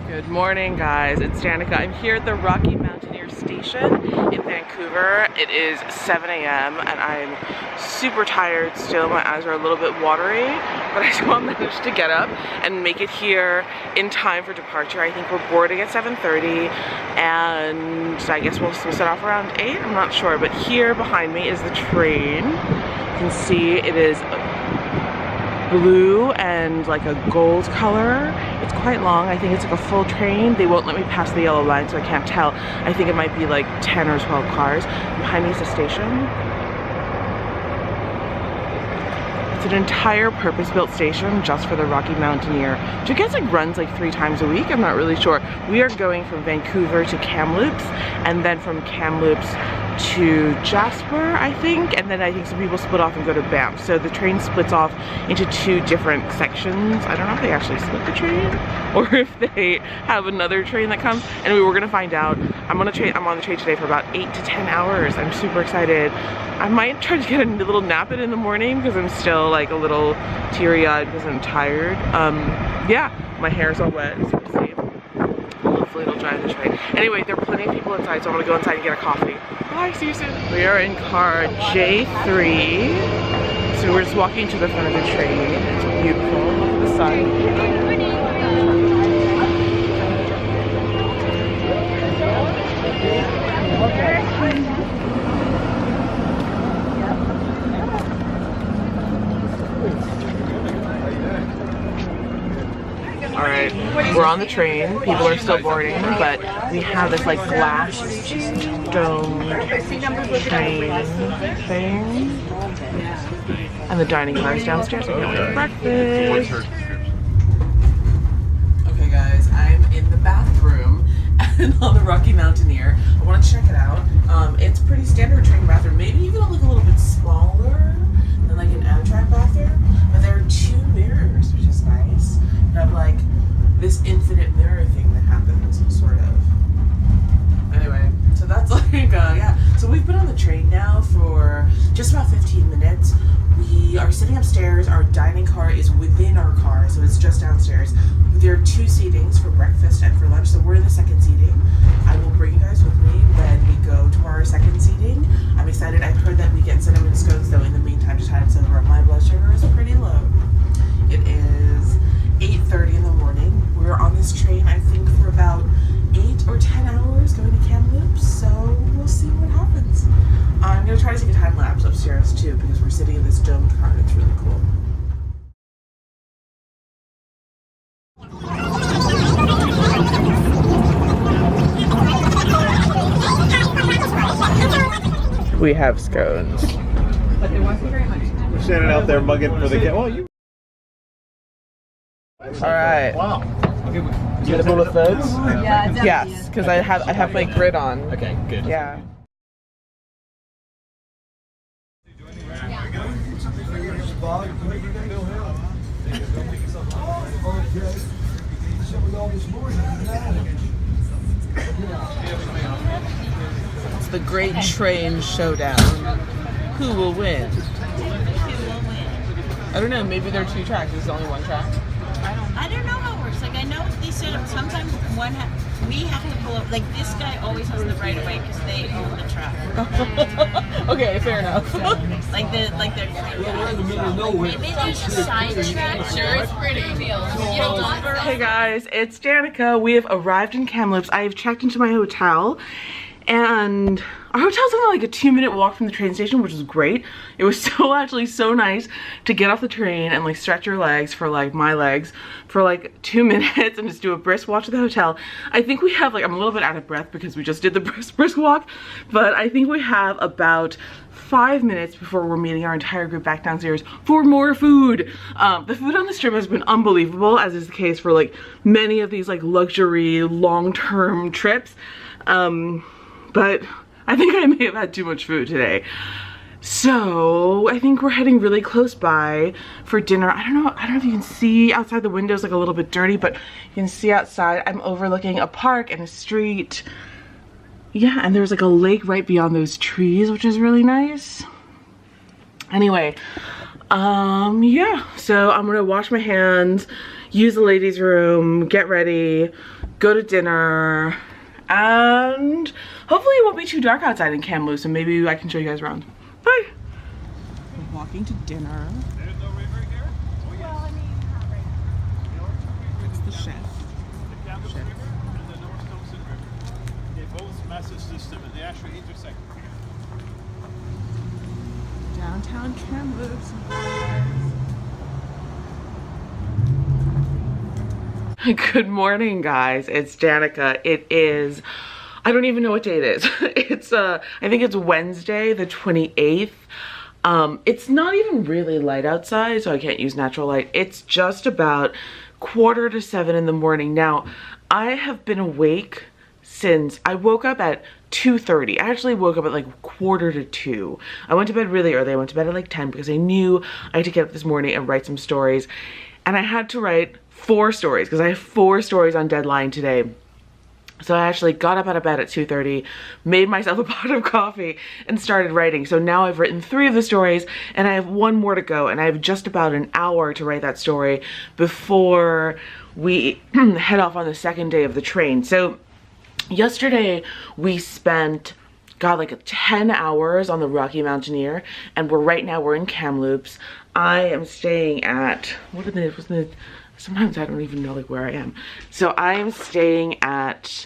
Good morning, guys. It's Danica. I'm here at the Rocky Mountaineer station in Vancouver. It is 7 a.m. and I'm super tired still. My eyes are a little bit watery, but I still managed to get up and make it here in time for departure. I think we're boarding at 7:30 and I guess we'll set off around 8. I'm not sure, but here behind me is the train. You can see it is blue and like a gold color. It's quite long. I think it's like a full train. They won't let me pass the yellow line, so I can't tell. I think it might be like 10 or 12 cars. Behind me is the station. It's an entire purpose-built station just for the Rocky Mountaineer, which I guess like runs like 3 times a week. I'm not really sure. We are going from Vancouver to Kamloops and then from Kamloops to Jasper, I think, and then I think some people split off and go to Banff. So the train splits off into 2 different sections. I don't know if they actually split the train or if they have another train that comes. Anyway, we're gonna find out. I'm on the train today for about 8 to 10 hours. I'm super excited. I might try to get a little nap in the morning because I'm still like a little teary-eyed because I'm tired. Yeah, my hair's all wet, as you can see. Hopefully it'll dry the train. Anyway, there are plenty of people inside, so I'm gonna go inside and get a coffee. Bye, see you soon. We are in car J3. So we're just walking to the front of the train. It's beautiful. Look at the sun. Alright, we're on the train. People are still boarding, but we have this like glass domed train thing. And the dining car is downstairs. We're going to breakfast. Okay guys, I'm in the bathroom and on the Rocky Mountaineer. I want to check it out. It's pretty standard train bathroom. Maybe even like a little bit smaller than like an Amtrak bathroom. But there are 2 mirrors, which is nice. You have like this infinite mirror thing that happens, sort of. Anyway, so that's like, yeah. So we've been on the train now for just about 15 minutes. We are sitting upstairs. Our dining car is within our car, so it's just downstairs. There are 2 seatings for breakfast and for lunch, so we're in the 2nd seating. I will bring you guys with me when we go to our 2nd seating. I'm excited. I've heard that we get cinnamon scones, though in the meantime, just had some. My blood sugar is pretty low. It is 8:30 in the morning. We're on this train, I think, for about 8 or 10 hours going to Kamloops, so we'll see what happens. I'm going to try to take a time lapse upstairs too, because we're sitting in this domed car and it's really cool. We have scones. But there wasn't very much time. We're standing out there mugging for the game. Oh, you. All right. Wow. You get a bowl of foods? Yeah, yes, because I have my grid on. Okay, good. Yeah. It's the Great Train Showdown. Who will win? I don't know, maybe there are 2 tracks. There's only 1 track. I don't know how it works. Like, I know they set up sometimes we have to pull up. Like, this guy always has the right of way because they own the track. Okay, fair enough. Like the maybe there's a side track. Sure, it's pretty. Hey guys, it's Danica. We have arrived in Kamloops. I have checked into my hotel. And our hotel's only like a 2-minute walk from the train station, which is great. It was actually so nice to get off the train and like stretch your legs for like my legs for like 2 minutes and just do a brisk walk to the hotel. I think we have like, I'm a little bit out of breath because we just did the brisk walk, but I think we have about 5 minutes before we're meeting our entire group back downstairs for more food. The food on this trip has been unbelievable, as is the case for like many of these like luxury long-term trips. But I think I may have had too much food today. So I think we're heading really close by for dinner. I don't know if you can see outside the windows, like a little bit dirty, but you can see outside. I'm overlooking a park and a street. Yeah, and there's like a lake right beyond those trees, which is really nice. Anyway, yeah, so I'm gonna wash my hands, use the ladies' room, get ready, go to dinner, and hopefully it won't be too dark outside in Kamloops, and maybe I can show you guys around. Bye. We're walking to dinner. There's no river here? Well, I mean, not right now. It's the chef. The Kamloops River and the North Thompson River. They both massive system and they actually intersect. Downtown Kamloops. Good morning, guys. It's Danica. It is, I don't even know what day it is. It's I think it's Wednesday the 28th. It's not even really light outside, so I can't use natural light. It's just about 6:45 in the morning. Now, I have been awake since I woke up at 2:30. I actually woke up at like 1:45. I went to bed really early. I went to bed at like 10 because I knew I had to get up this morning and write some stories. And I had to write 4 stories because I have 4 stories on deadline today. So I actually got up out of bed at 2:30, made myself a pot of coffee, and started writing. So now I've written 3 of the stories, and I have 1 more to go, and I have just about an hour to write that story before we head off on the second day of the train. So yesterday we spent, God, like 10 hours on the Rocky Mountaineer, and right now we're in Kamloops. I am staying at, sometimes I don't even know like where I am. So I am staying at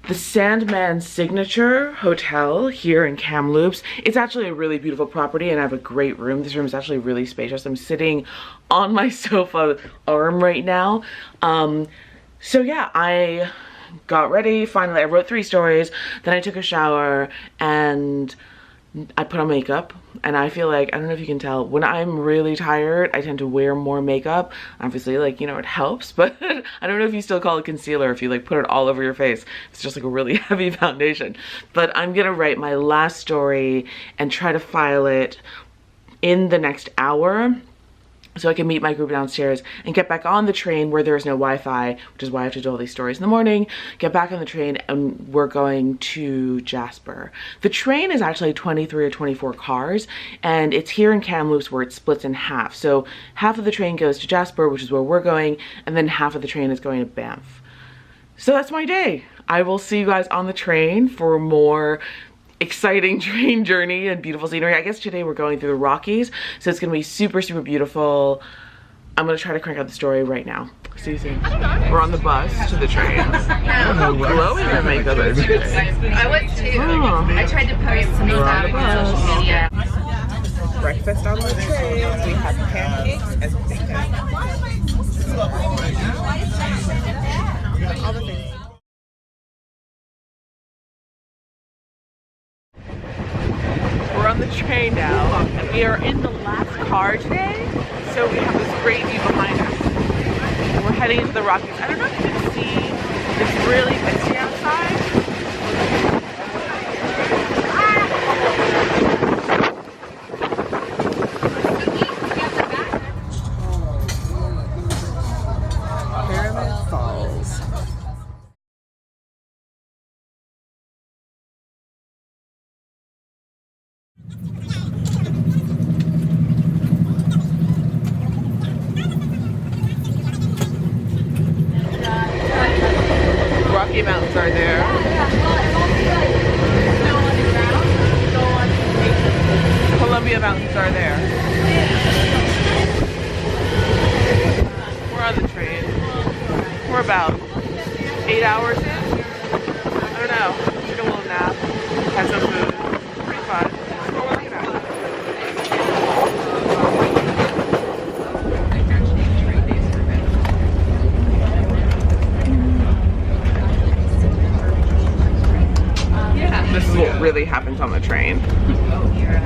the Sandman Signature Hotel here in Kamloops. It's actually a really beautiful property and I have a great room. This room is actually really spacious. I'm sitting on my sofa arm right now. So yeah, I got ready. Finally, I wrote 3 stories. Then I took a shower and I put on makeup, and I feel like, I don't know if you can tell, when I'm really tired, I tend to wear more makeup. Obviously, like, you know, it helps, but I don't know if you still call it concealer if you like put it all over your face. It's just like a really heavy foundation. But I'm gonna write my last story and try to file it in the next hour, so I can meet my group downstairs and get back on the train where there is no Wi-Fi, which is why I have to do all these stories in the morning. Get back on the train and we're going to Jasper. The train is actually 23 or 24 cars, and it's here in Kamloops where it splits in half. So half of the train goes to Jasper, which is where we're going, and then half of the train is going to Banff. So that's my day. I will see you guys on the train for more exciting train journey and beautiful scenery. I guess today we're going through the Rockies, so it's gonna be super, super beautiful. I'm gonna try to crank out the story right now. See you soon. We're on the bus to the train. How glowing your makeup is. I was too. Oh. I tried to post some stuff on social media. Breakfast on the train. We have pancakes and bacon. All the things. We're on the train now, and we are in the last car today, so we have this great view behind us. We're heading into the Rockies. I don't know if you can see, it's really misty outside. Fairmont Falls. Rocky Mountains are there. Columbia Mountains are there. We're on the train. We're about 8 hours in. I don't know. Took a little nap. Had some food. Pretty fun. That's what we're looking at. This is what really happens on the train.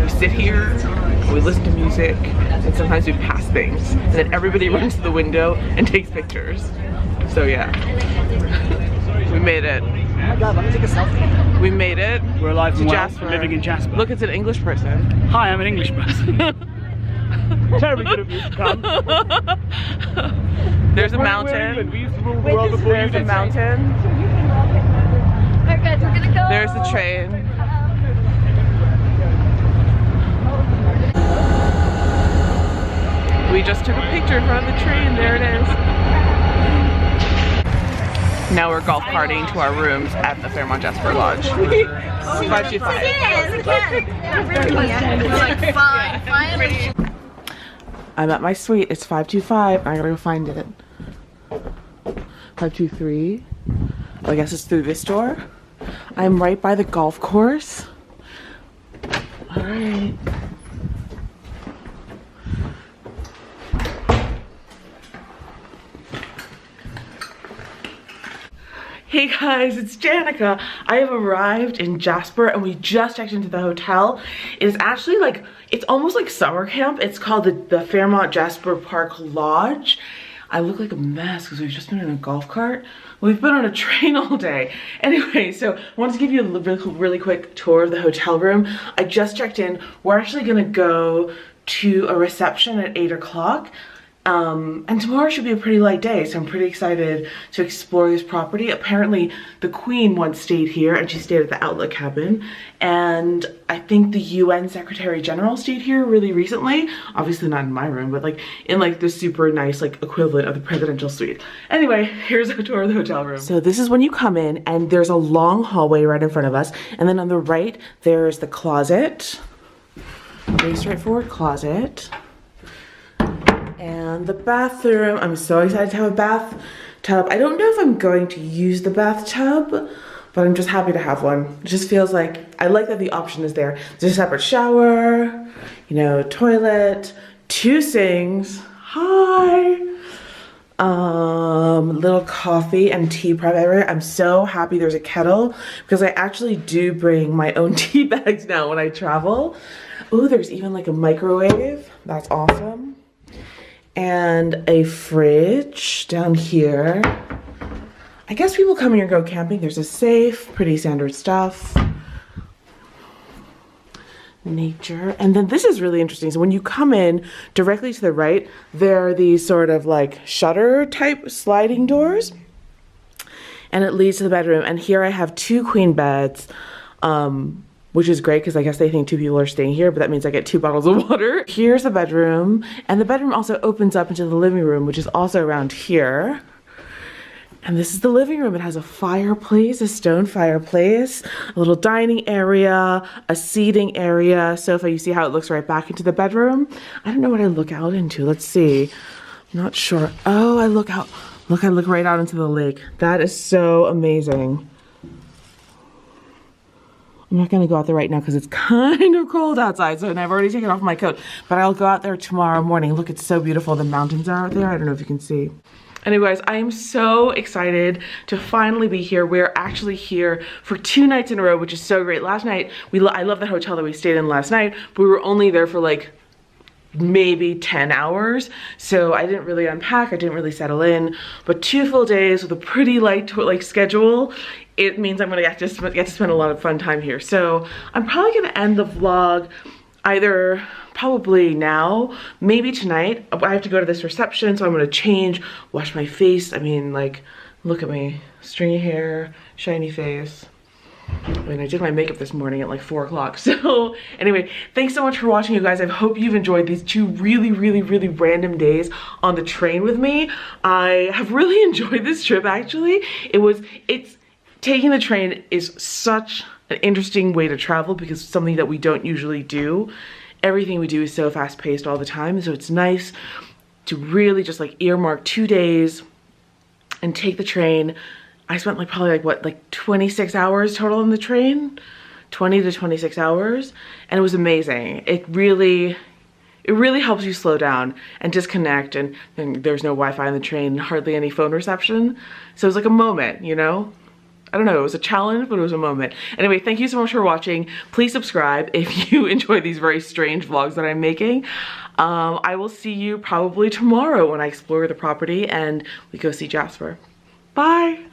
We sit here, we listen to music, and sometimes we pass things. And then everybody runs to the window and takes pictures. So yeah. We made it. Oh my god, let me take a selfie. We made it. We're alive and well, Jasper. living in Jasper. Look, it's an English person. Hi, I'm an English person. Terribly good of you to come. There's a mountain. We used to rule the world before you There's a did. mountain. Alright guys, we're gonna go. There's the train. just took a picture in front of the train. There it is. Now we're golf carting to our rooms at the Fairmont Jasper Lodge. 525. Yes, again. It's like fine. I'm at my suite. It's 525. I gotta go find it. 523. Oh, I guess it's through this door. I'm right by the golf course. All right. Hey guys, it's Janica. I have arrived in Jasper and we just checked into the hotel. It is actually like, it's almost like summer camp. It's called the Fairmont Jasper Park Lodge. I look like a mess because we've just been in a golf cart. We've been on a train all day. Anyway, so I wanted to give you a really quick tour of the hotel room. I just checked in. We're actually gonna go to a reception at 8 o'clock. And tomorrow should be a pretty light day, so I'm pretty excited to explore this property. Apparently, the Queen once stayed here, and she stayed at the Outlet Cabin. And I think the UN Secretary General stayed here really recently. Obviously not in my room, but like in like the super nice like equivalent of the presidential suite. Anyway, here's a tour of the hotel room. So this is when you come in, and there's a long hallway right in front of us. And then on the right, there's the closet. Very straightforward closet. And the bathroom, I'm so excited to have a bathtub. I don't know if I'm going to use the bathtub, but I'm just happy to have one. It just feels like, I like that the option is there. There's a separate shower, you know, toilet, 2 sinks, hi. Little coffee and tea prep area. I'm so happy there's a kettle because I actually do bring my own tea bags now when I travel. Oh, there's even like a microwave. That's awesome. And a fridge down here. I guess people come here and go camping. There's a safe, pretty standard stuff. Nature. And then this is really interesting. So when you come in directly to the right, there are these sort of like shutter type sliding doors. And it leads to the bedroom. And here I have 2 queen beds. Which is great because I guess they think 2 people are staying here, but that means I get 2 bottles of water. Here's the bedroom, and the bedroom also opens up into the living room, which is also around here. And this is the living room. It has a fireplace, a stone fireplace, a little dining area, a seating area, sofa. You see how it looks right back into the bedroom? I don't know what I look out into. Let's see. I'm not sure. Oh, I look out. Look, I look right out into the lake. That is so amazing. I'm not gonna go out there right now because it's kind of cold outside, and I've already taken off my coat, but I'll go out there tomorrow morning. Look, it's so beautiful. The mountains are out there. I don't know if you can see. Anyways, I am so excited to finally be here. We're actually here for 2 nights in a row, which is so great. Last night, I love the hotel that we stayed in last night, but we were only there for like maybe 10 hours. So I didn't really unpack, I didn't really settle in, but 2 full days with a pretty light schedule, it means I'm gonna get to spend a lot of fun time here. So I'm probably gonna end the vlog either probably now, maybe tonight. I have to go to this reception, so I'm gonna change, wash my face. I mean, like, look at me, stringy hair, shiny face. I mean, I did my makeup this morning at like 4 o'clock. So anyway, thanks so much for watching, you guys. I hope you've enjoyed these 2 really random days on the train with me. I have really enjoyed this trip, actually. Taking the train is such an interesting way to travel because it's something that we don't usually do. Everything we do is so fast paced all the time. So it's nice to really just like earmark 2 days and take the train. I spent like probably like 26 hours total on the train, 20 to 26 hours, and it was amazing. It really helps you slow down and disconnect, and there's no Wi-Fi on the train, hardly any phone reception. So it was like a moment, you know? I don't know, it was a challenge, but it was a moment. Anyway, thank you so much for watching. Please subscribe if you enjoy these very strange vlogs that I'm making. I will see you probably tomorrow when I explore the property and we go see Jasper. Bye!